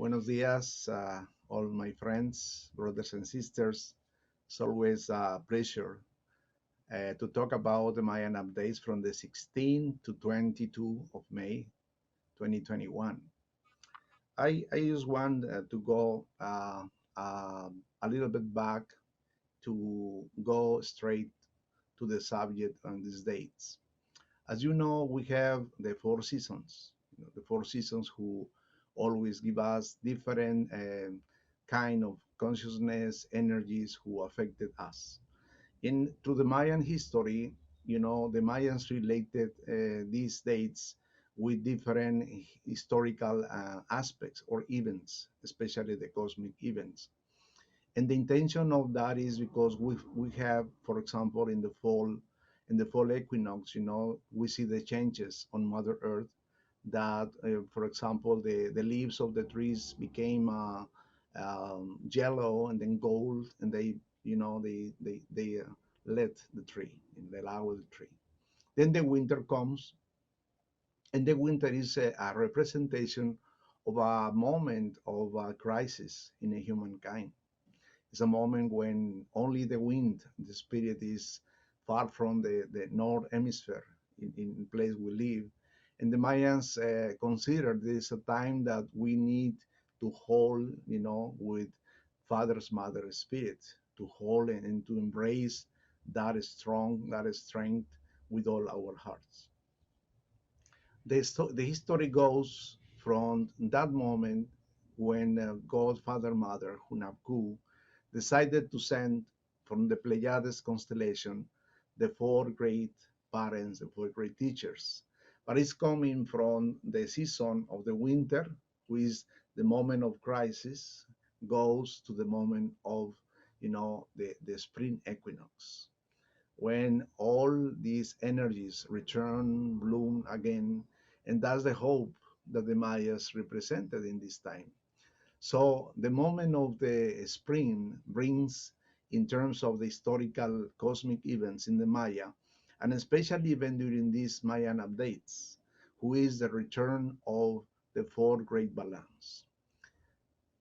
Buenos dias, all my friends, brothers and sisters. It's always a pleasure to talk about the Mayan updates from the 16th to 22 of May 2021. I just want to go a little bit back to go straight to the subject on these dates. As you know, we have the four seasons, the four seasons who always give us different kind of consciousness energies who affected us. In through the Mayan history, the Mayans related these dates with different historical aspects or events, especially the cosmic events. And the intention of that is because we have, for example, in the fall equinox, we see the changes on Mother Earth that, for example, the leaves of the trees became yellow and then gold, and they let the tree, and they allow the tree. Then the winter comes, and the winter is a representation of a moment of a crisis in a humankind. It's a moment when only the wind, the spirit is far from the north hemisphere in the place we live. And the Mayans consider this a time that we need to hold, with father's mother spirit, to hold and to embrace that strength with all our hearts. The history goes from that moment when God, Father, Mother, Hunabku, decided to send from the Pleiades constellation the four great parents, the four great teachers. But it's coming from the season of the winter, which is the moment of crisis, goes to the moment of, the spring equinox, when all these energies return, bloom again, and that's the hope that the Mayas represented in this time. So the moment of the spring brings, in terms of the historical cosmic events in the Maya, and especially even during these Mayan updates, who is the return of the four great Balams.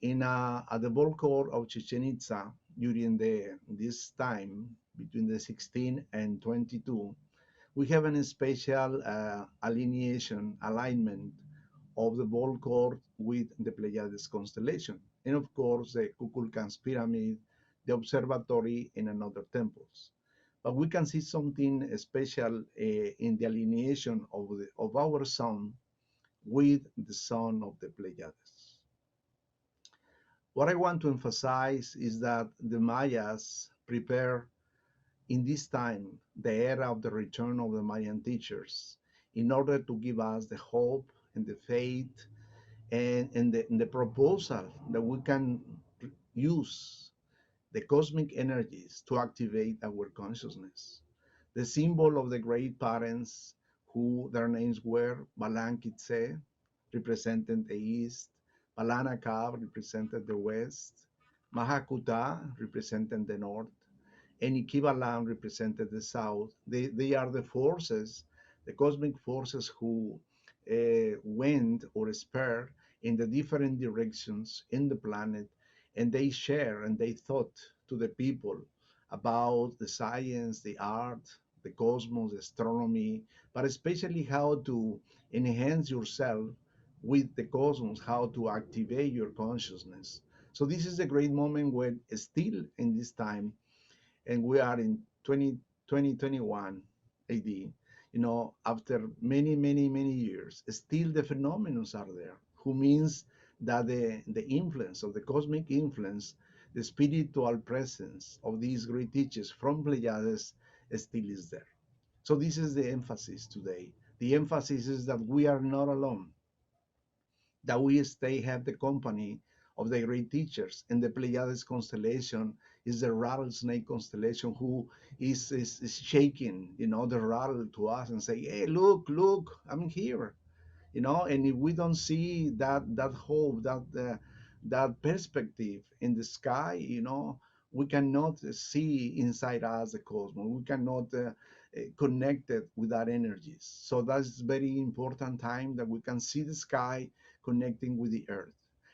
At the volcano of Chichen Itza, during this time between the 16 and 22, we have a special alignment of the ball court with the Pleiades constellation, and of course the Kukulkan's pyramid, the observatory, and another temples. But we can see something special in the alineation of our sun with the sun of the Pleiades. What I want to emphasize is that the Mayas prepare in this time the era of the return of the Mayan teachers in order to give us the hope and the faith and the proposal that we can use the cosmic energies to activate our consciousness. The symbol of the great parents, who their names were Balankitse, represented the east, Balanakab represented the west, Mahakuta represented the north, and Ikibalam represented the south. They are the forces, the cosmic forces who went or spur in the different directions in the planet, and they share and they thought to the people about the science, the art, the cosmos, astronomy, but especially how to enhance yourself with the cosmos, how to activate your consciousness. So this is a great moment when still in this time, and we are in 2021 AD, after many, many, many years, still the phenomena are there, who means that the influence of the cosmic influence, the spiritual presence of these great teachers from Pleiades still is there. So this is the emphasis today. The emphasis is that we are not alone, that we stay have the company of the great teachers. And the Pleiades constellation is the rattlesnake constellation, who is shaking, the rattle to us and say, hey, look, I'm here. And if we don't see that hope, that perspective in the sky, we cannot see inside us the cosmos. We cannot connect it with that energies. So that's very important time that we can see the sky connecting with the earth.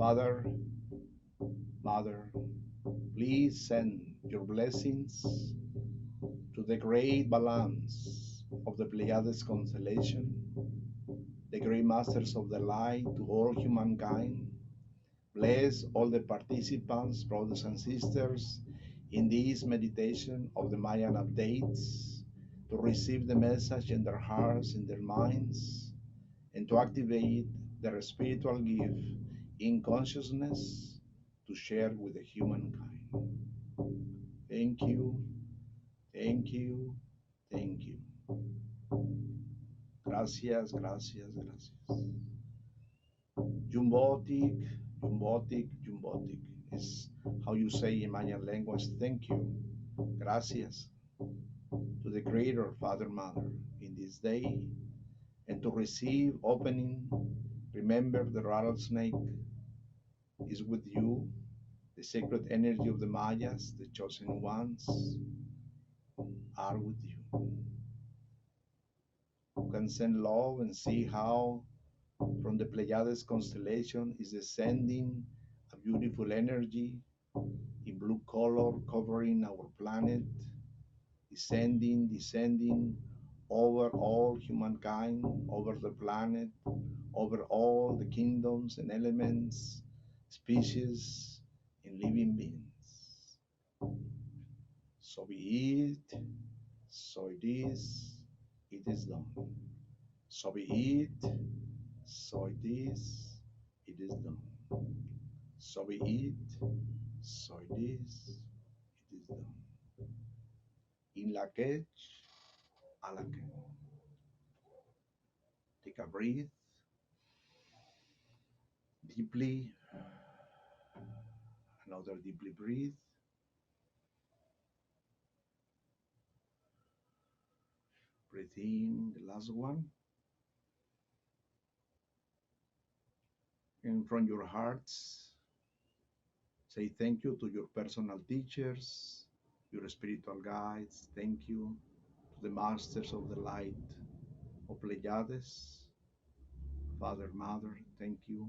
Father, Mother, please send your blessings to the great Balams of the Pleiades constellation, the great masters of the light, to all humankind. Bless all the participants, brothers and sisters, in this meditation of the Mayan updates, to receive the message in their hearts, in their minds, and to activate their spiritual gift in consciousness to share with the humankind. Thank you, thank you, thank you. Gracias, gracias, gracias. Jumbotic, Jumbotic, Jumbotic is how you say in Mayan language. Thank you, gracias to the Creator, Father, Mother, in this day, and to receive opening. Remember, the rattlesnake is with you, the sacred energy of the Mayas, the chosen ones, are with you. You can send love and see how from the Pleiades constellation is descending a beautiful energy in blue color covering our planet, descending, descending over all humankind, over the planet, over all the kingdoms and elements, species, and living beings. So be it, so it is done. So be it, so it is done. So be it, so it is done. In lak'ech, alak'ech. Take a breath deeply, another deeply breathe. Breathe in the last one. And from your hearts, say thank you to your personal teachers, your spiritual guides. Thank you to the masters of the light of Pleiades. Father, Mother, thank you,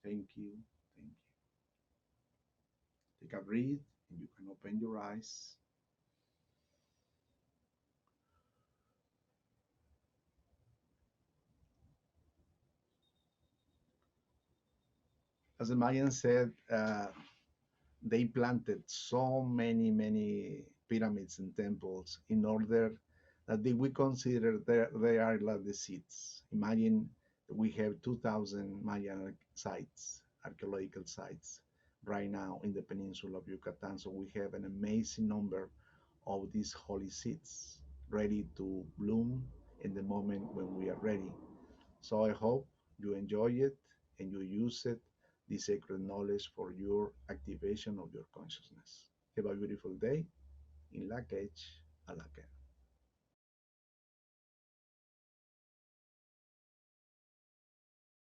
thank you, thank you. Take a breath and you can open your eyes. As the Mayans said, they planted so many pyramids and temples in order that we consider they are like the seeds. Imagine we have 2,000 Mayan sites, archaeological sites, right now in the peninsula of Yucatan. So we have an amazing number of these holy seeds ready to bloom in the moment when we are ready. So I hope you enjoy it and you use it, this sacred knowledge, for your activation of your consciousness. Have a beautiful day. In lak'ech, alak'ech.